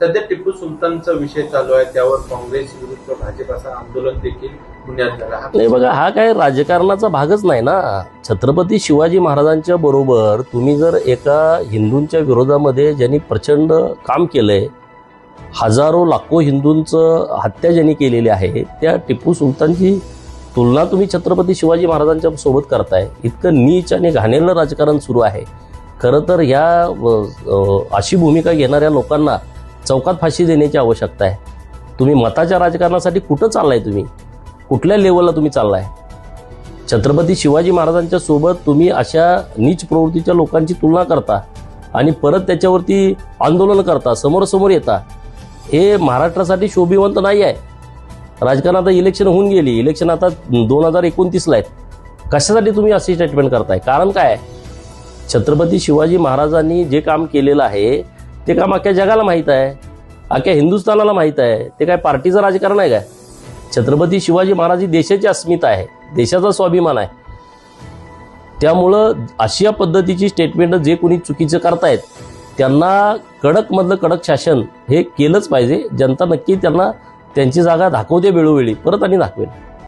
सध्या टिपू सुलतानचा विषय चालू आहे, त्यावर काँग्रेस विरुद्ध भाजप असं आंदोलन देखील पुण्यात झालं. नाही बघा, हा काय राजकारणाचा भागच नाही ना. छत्रपती शिवाजी महाराजांच्या बरोबर तुम्ही जर एका हिंदूंच्या विरोधामध्ये ज्यांनी प्रचंड काम केलंय, हजारो लाखो हिंदूंचं हत्या ज्यांनी केलेली आहे, त्या टिपू सुलतानची तुलना तुम्ही छत्रपती शिवाजी महाराजांच्या सोबत करताय. इतकं नीच आणि घाणेरडं राजकारण सुरू आहे. खरं तर ह्या अशी भूमिका घेणाऱ्या लोकांना चौकात फाशी देण्याची आवश्यकता आहे. तुम्ही मताच्या राजकारणासाठी कुठं चाललाय? तुम्ही कुठल्या लेवलला तुम्ही चाललाय? छत्रपती शिवाजी महाराजांच्या सोबत तुम्ही अशा नीच प्रवृत्तीच्या लोकांची तुलना करता आणि परत त्याच्यावरती आंदोलन करता, समोरासमोर येता. हे महाराष्ट्रासाठी शोभिवंत नाही आहे. राजकारण आता इलेक्शन होऊन गेली, इलेक्शन आता 2029ला आहेत. कशासाठी तुम्ही अशी स्टेटमेंट करताय? कारण काय? छत्रपती शिवाजी महाराजांनी जे काम केलेलं आहे ते काम अख्ख्या जगाला माहीत आहे, अख्ख्या हिंदुस्थानाला माहीत आहे. ते काय पार्टीचं राजकारण आहे काय? छत्रपती शिवाजी महाराज ही देशाची अस्मिता आहे, देशाचा स्वाभिमान आहे. त्यामुळं अशा पद्धतीची स्टेटमेंट जे कोणी चुकीचं करतायत त्यांना कडकमधलं कडक शासन हे केलंच पाहिजे. जनता नक्की त्यांना त्यांची जागा दाखवते वेळोवेळी, परत आणि दाखवेल.